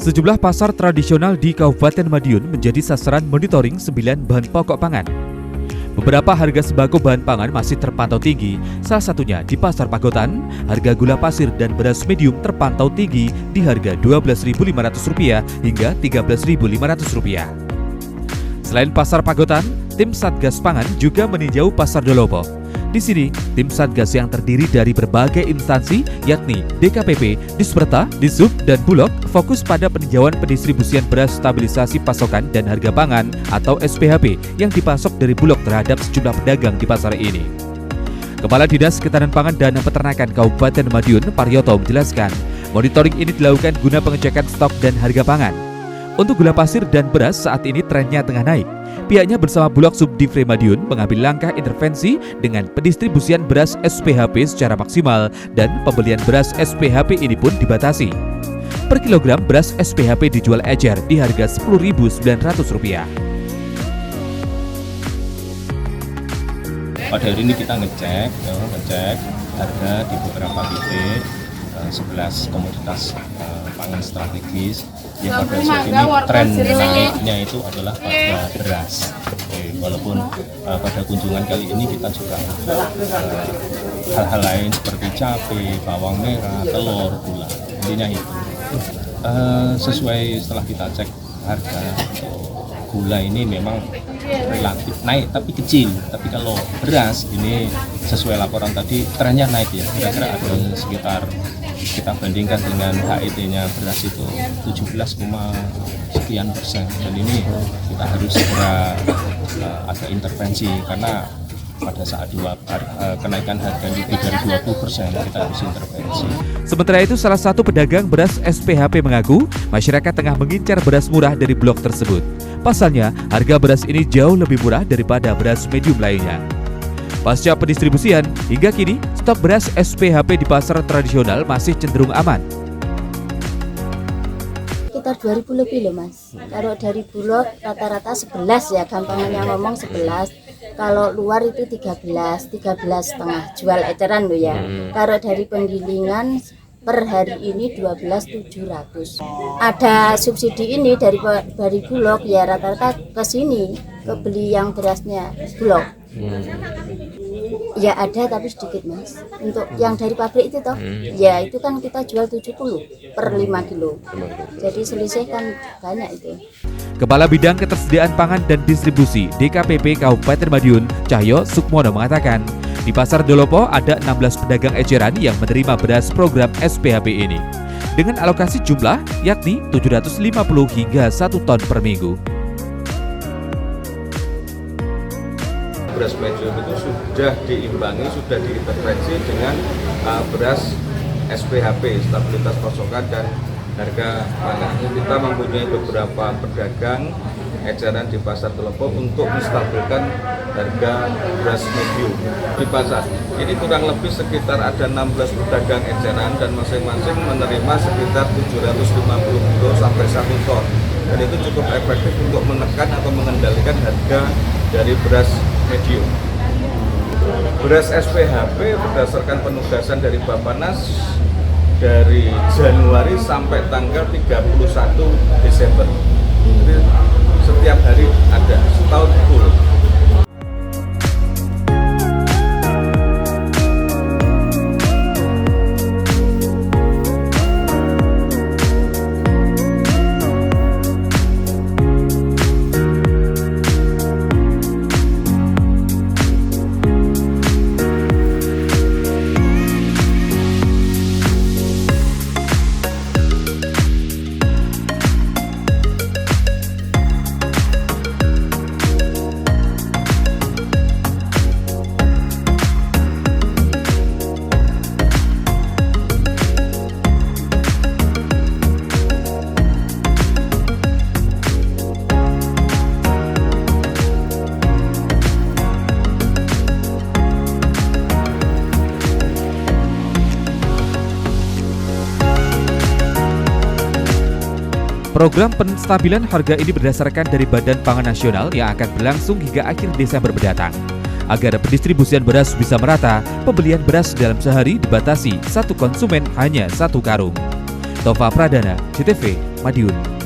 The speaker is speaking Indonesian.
Sejumlah pasar tradisional di Kabupaten Madiun menjadi sasaran monitoring 9 bahan pokok pangan. Beberapa harga sembako bahan pangan masih terpantau tinggi, salah satunya di Pasar Pagotan, harga gula pasir dan beras medium terpantau tinggi di harga Rp12.500 hingga Rp13.500. Selain Pasar Pagotan, tim Satgas Pangan juga meninjau Pasar Dolopo. Di sini, tim Satgas yang terdiri dari berbagai instansi, yakni DKPP, Disperta, Disub, dan Bulog, fokus pada peninjauan pendistribusian beras stabilisasi pasokan dan harga pangan atau SPHP yang dipasok dari Bulog terhadap sejumlah pedagang di pasar ini. Kepala Dinas Ketahanan Pangan dan Peternakan Kabupaten Madiun, Paryoto, menjelaskan, monitoring ini dilakukan guna pengecekan stok dan harga pangan. Untuk gula pasir dan beras saat ini trennya tengah naik. Pihaknya bersama Bulog Subdivre Madiun mengambil langkah intervensi dengan pendistribusian beras SPHP secara maksimal dan pembelian beras SPHP ini pun dibatasi. Per kilogram beras SPHP dijual ecer di harga Rp10.900. Pada hari ini kita ngecek harga di beberapa titik 11 komoditas pangan strategis yang pada saat ini tren naiknya itu adalah pada beras. Walaupun pada kunjungan kali ini kita juga hal-hal lain seperti cabai, bawang merah, telur, gula, intinya itu. Sesuai setelah kita cek harga gula ini memang relatif naik tapi kecil, tapi kalau beras ini sesuai laporan tadi trennya naik ya, kira-kira ada sekitar, kita bandingkan dengan HET-nya beras itu 17,sekian% dan ini kita harus segera ada intervensi karena pada saat kenaikan harga lebih dari 20% kita harus intervensi. Sementara itu salah satu pedagang beras SPHP mengaku masyarakat tengah mengincar beras murah dari blok tersebut. Pasalnya harga beras ini jauh lebih murah daripada beras medium lainnya. Pasca pendistribusian, hingga kini stok beras SPHP di pasar tradisional masih cenderung aman. Sekitar 2.000 lebih loh Mas. Kalau dari Bulog rata-rata 11 ya, gampangnya ngomong 11. Kalau luar itu 13,5 jual eceran loh ya. Kalau dari penggilingan per hari ini 12.700. Ada subsidi ini dari Bulog ya, rata-rata ke sini ke beli yang berasnya Bulog. Ya ada tapi sedikit Mas. Untuk yang dari pabrik itu toh, ya itu kan kita jual 70 per 5 kilo. Jadi selisih kan banyak itu. Kepala Bidang Ketersediaan Pangan dan Distribusi DKPP Kabupaten Madiun, Cahyo Sukmono mengatakan, di Pasar Dolopo ada 16 pedagang eceran yang menerima beras program SPHP ini. Dengan alokasi jumlah yakni 750 hingga 1 ton per minggu. Beras medium itu sudah diimbangi, sudah diintervensi dengan beras SPHP, stabilitas pasokan dan harga pangan. Kita mempunyai beberapa pedagang eceran di Pasar Dolopo untuk menstabilkan harga beras medium di pasar. Ini kurang lebih sekitar ada 16 pedagang eceran dan masing-masing menerima sekitar 750 kilo sampai 1 ton. Dan itu cukup efektif untuk menekan atau mengendalikan harga dari beras medium. Beras SPHP berdasarkan penugasan dari Bappenas dari Januari sampai tanggal 31 Desember. Jadi setiap hari ada, setahun full. Program penstabilan harga ini berdasarkan dari Badan Pangan Nasional yang akan berlangsung hingga akhir Desember mendatang. Agar pendistribusian beras bisa merata, pembelian beras dalam sehari dibatasi, satu konsumen hanya 1 karung. Tova Pradana, CTV. Madiun.